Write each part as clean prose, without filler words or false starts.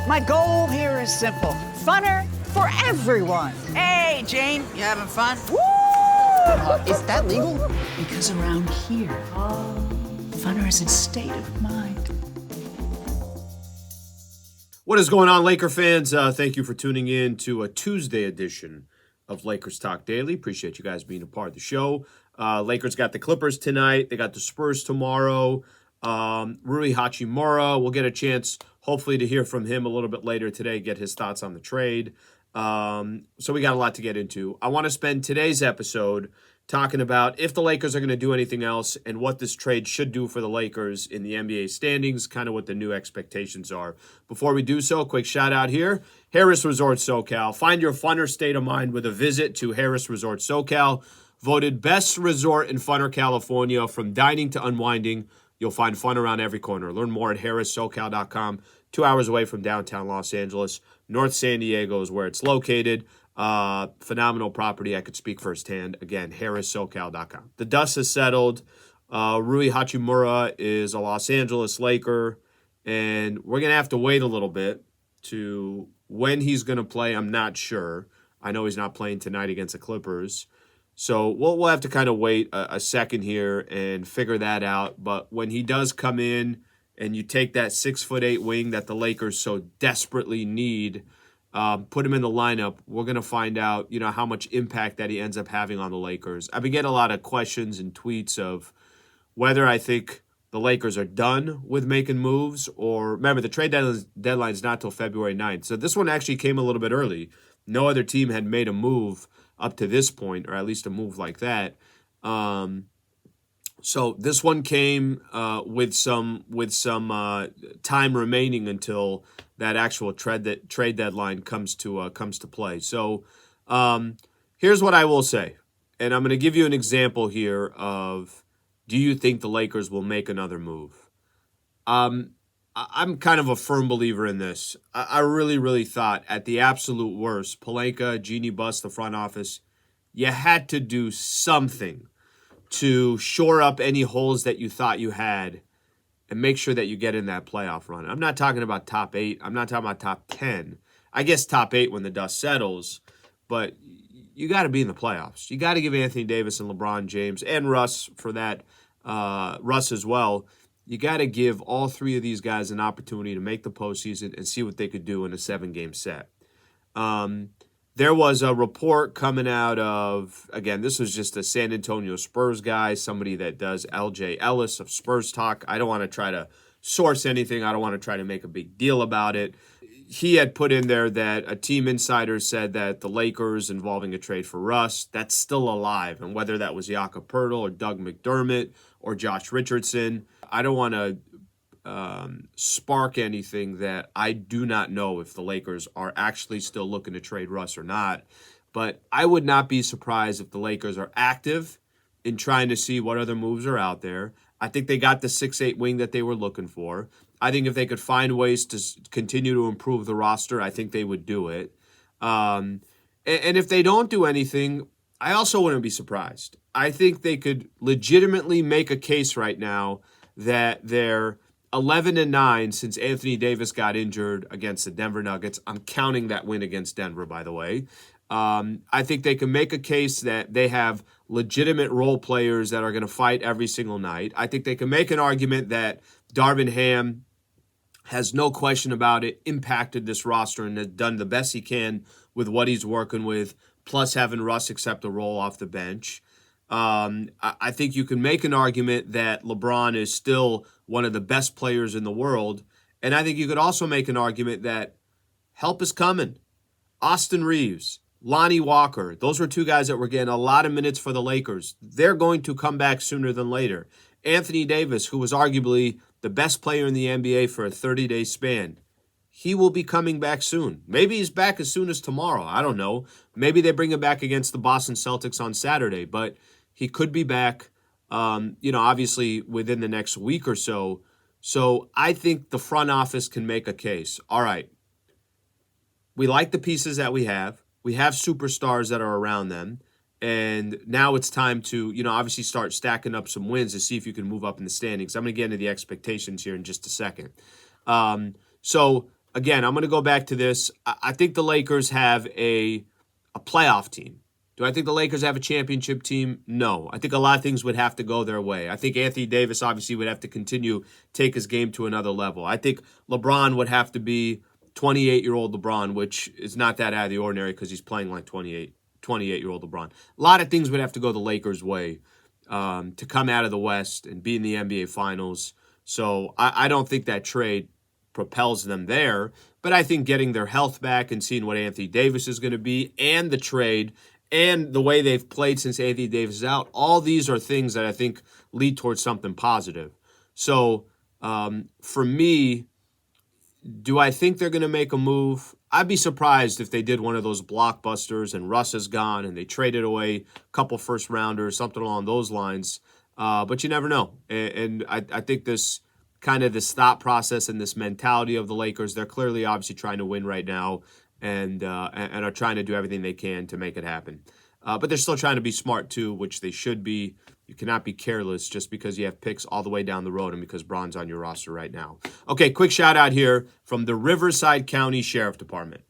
My goal here is simple. Funner for everyone. Hey, Jane, you having fun? Woo! Is that legal? Because around here, funner is a state of mind. What is going on, Laker fans? Thank you for tuning in to a Tuesday edition of Lakers Talk Daily. Appreciate you guys being a part of the show. Lakers got the Clippers tonight. They got the Spurs tomorrow. Rui Hachimura, we'll get a chance, hopefully, to hear from him a little bit later today, get his thoughts on the trade. So we got a lot to get into. I want to spend today's episode talking about if the Lakers are going to do anything else and what this trade should do for the Lakers in the NBA standings, kind of what the new expectations are. Before we do so, quick shout out here, Harris Resort SoCal. Find your funner state of mind with a visit to Harris Resort SoCal. Voted best resort in funner California. From dining to unwinding, you'll find fun around every corner. Learn more at harrissocal.com. 2 hours away from downtown Los Angeles. North San Diego is where it's located. Phenomenal property. I could speak firsthand. Again, harrissocal.com. The dust has settled. Rui Hachimura is a Los Angeles Laker, and we're going to have to wait a little bit to when he's going to play. I'm not sure. I know he's not playing tonight against the Clippers. So we'll have to kind of wait a second here and figure that out. But when he does come in and you take that 6'8" wing that the Lakers so desperately need, put him in the lineup, we're going to find out, how much impact that he ends up having on the Lakers. I've been getting a lot of questions and tweets of whether I think the Lakers are done with making moves, or remember, the trade deadline is not till February 9th. So this one actually came a little bit early. No other team had made a move up to this point, or at least a move like that. So this one came with some time remaining until that actual trade deadline comes to play. So here's what I will say, and I'm going to give you an example here of, do you think the Lakers will make another move? I'm kind of a firm believer in this. I really, really thought at the absolute worst, Pelinka, Jeanie Buss, the front office, you had to do something to shore up any holes that you thought you had and make sure that you get in that playoff run. I'm not talking about top 8. I'm not talking about top 10. I guess top 8 when the dust settles, but you got to be in the playoffs. You got to give Anthony Davis and LeBron James and Russ for that, Russ as well. You got to give all three of these guys an opportunity to make the postseason and see what they could do in a 7-game set. There was a report coming out of, again, this was just a San Antonio Spurs guy, somebody that does LJ Ellis of Spurs Talk. I don't want to try to source anything. I don't want to try to make a big deal about it. He had put in there that a team insider said that the Lakers involving a trade for Russ, that's still alive. And whether that was Jakob Poeltl or Doug McDermott or Josh Richardson, I don't want to spark anything that I do not know if the Lakers are actually still looking to trade Russ or not. But I would not be surprised if the Lakers are active in trying to see what other moves are out there. I think they got the 6'8" wing that they were looking for. I think if they could find ways to continue to improve the roster, I think they would do it. And if they don't do anything, I also wouldn't be surprised. I think they could legitimately make a case right now that they're 11-9 since Anthony Davis got injured against the Denver Nuggets. I'm counting that win against Denver, by the way. I think they can make a case that they have legitimate role players that are going to fight every single night. I think they can make an argument that Darvin Ham has no question about it, impacted this roster and has done the best he can with what he's working with, plus having Russ accept a role off the bench. I think you can make an argument that LeBron is still one of the best players in the world. And I think you could also make an argument that help is coming. Austin Reeves, Lonnie Walker, those were two guys that were getting a lot of minutes for the Lakers. They're going to come back sooner than later. Anthony Davis, who was arguably the best player in the NBA for a 30-day span, he will be coming back soon. Maybe he's back as soon as tomorrow. I don't know. Maybe they bring him back against the Boston Celtics on Saturday, but he could be back, obviously within the next week or so. So I think the front office can make a case. All right, we like the pieces that we have. We have superstars that are around them. And now it's time to, obviously start stacking up some wins to see if you can move up in the standings. I'm going to get into the expectations here in just a second. So again, I'm going to go back to this. I think the Lakers have a playoff team. Do I think the Lakers have a championship team? No. I think a lot of things would have to go their way. I think Anthony Davis obviously would have to continue take his game to another level. I think LeBron would have to be 28-year-old LeBron, which is not that out of the ordinary because he's playing like 28-year-old LeBron. A lot of things would have to go the Lakers' way to come out of the West and be in the NBA Finals. So I don't think that trade propels them there. But I think getting their health back and seeing what Anthony Davis is going to be and the trade and the way they've played since Anthony Davis is out, all these are things that I think lead towards something positive. So for me, do I think they're going to make a move? I'd be surprised if they did one of those blockbusters and Russ is gone and they traded away a couple first rounders, something along those lines. But you never know. And I think this thought process and this mentality of the Lakers, they're clearly obviously trying to win right now and are trying to do everything they can to make it happen. But they're still trying to be smart too, which they should be. You cannot be careless just because you have picks all the way down the road and because Bron's on your roster right now. Okay, quick shout out here from the Riverside County Sheriff Department.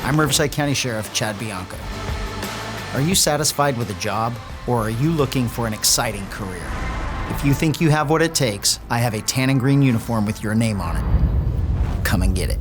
I'm Riverside County Sheriff Chad Bianco. Are you satisfied with a job or are you looking for an exciting career? If you think you have what it takes, I have a tan and green uniform with your name on it. Come and get it.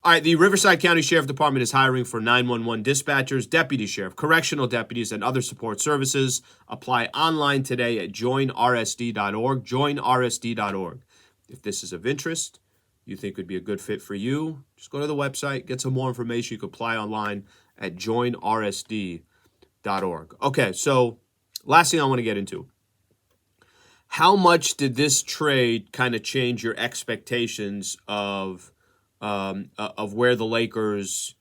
All right, the Riverside County Sheriff Department is hiring for 911 dispatchers, deputy sheriff, correctional deputies, and other support services. Apply online today at joinrsd.org, joinrsd.org. If this is of interest, you think would be a good fit for you, just go to the website, get some more information. You can apply online at joinrsd.org. Okay, so last thing I want to get into. How much did this trade kind of change your expectations of where the Lakers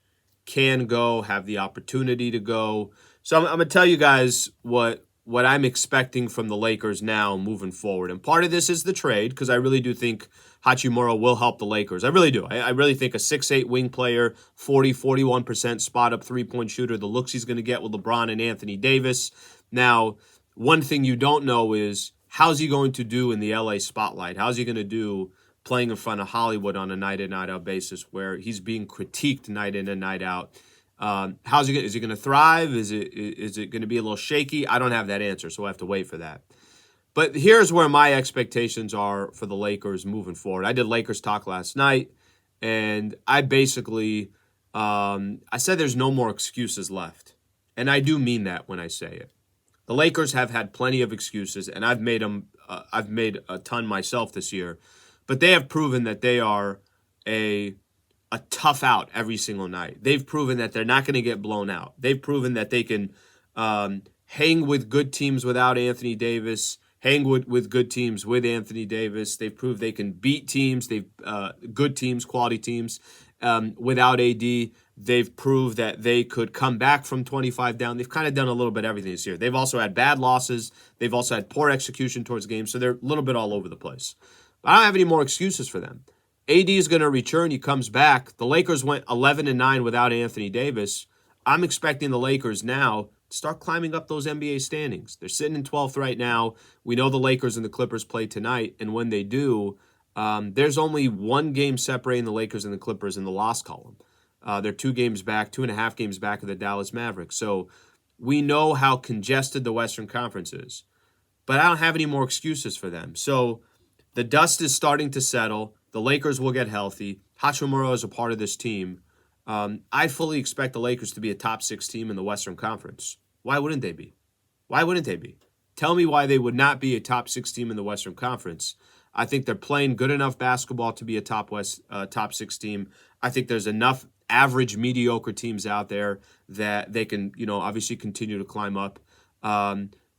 can go, have the opportunity to go? So I'm going to tell you guys what I'm expecting from the Lakers now moving forward. And part of this is the trade, because I really do think Hachimura will help the Lakers. I really do. I really think a 6'8" wing player, 41% spot-up three-point shooter, the looks he's going to get with LeBron and Anthony Davis. Now, one thing you don't know is how's he going to do in the LA spotlight? How's he going to do playing in front of Hollywood on a night-in, night-out basis where he's being critiqued night in and night out? Is he going to thrive? Is it going to be a little shaky? I don't have that answer, so we'll have to wait for that. But here's where my expectations are for the Lakers moving forward. I did Lakers Talk last night, and I basically I said there's no more excuses left. And I do mean that when I say it. The Lakers have had plenty of excuses, and I've made a ton myself this year. But they have proven that they are a tough out every single night. They've proven that they're not going to get blown out. They've proven that they can hang with good teams without Anthony Davis, hang with good teams with Anthony Davis. They've proved they can beat teams, good teams, quality teams, without AD. They've proved that they could come back from 25 down. They've kind of done a little bit of everything this year. They've also had bad losses. They've also had poor execution towards games, so they're a little bit all over the place. But I don't have any more excuses for them. AD is going to return. He comes back. The Lakers went 11-9 without Anthony Davis. I'm expecting the Lakers now to start climbing up those NBA standings. They're sitting in 12th right now. We know the Lakers and the Clippers play tonight, and when they do, there's only one game separating the Lakers and the Clippers in the loss column. They're 2.5 games back of the Dallas Mavericks. So we know how congested the Western Conference is. But I don't have any more excuses for them. So the dust is starting to settle. The Lakers will get healthy. Hachimura is a part of this team. I fully expect the Lakers to be a top 6 team in the Western Conference. Why wouldn't they be? Why wouldn't they be? Tell me why they would not be a top 6 team in the Western Conference. I think they're playing good enough basketball to be a top 6 team. I think there's enough average, mediocre teams out there that they can, obviously continue to climb up.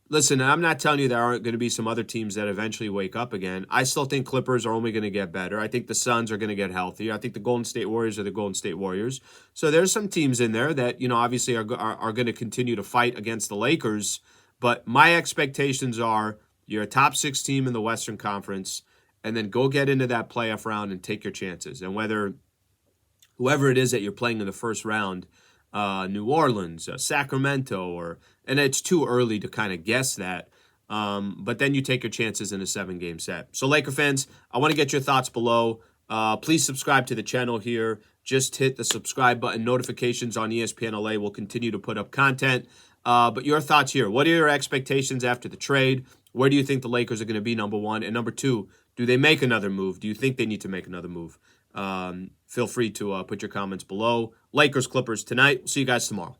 Listen, I'm not telling you there aren't going to be some other teams that eventually wake up again. I still think Clippers are only going to get better. I think the Suns are going to get healthier. I think the Golden State Warriors are the Golden State Warriors. So there's some teams in there that, obviously are going to continue to fight against the Lakers. But my expectations are you're a top 6 team in the Western Conference, and then go get into that playoff round and take your chances. And whoever it is that you're playing in the first round, New Orleans, Sacramento, and it's too early to kind of guess that. But then you take your chances in a 7-game set. So Laker fans, I want to get your thoughts below. Please subscribe to the channel here. Just hit the subscribe button. Notifications on ESPN LA will continue to put up content. But your thoughts here. What are your expectations after the trade? Where do you think the Lakers are going to be, number one? And number two, do they make another move? Do you think they need to make another move? Feel free to put your comments below. Lakers, Clippers tonight. We'll see you guys tomorrow.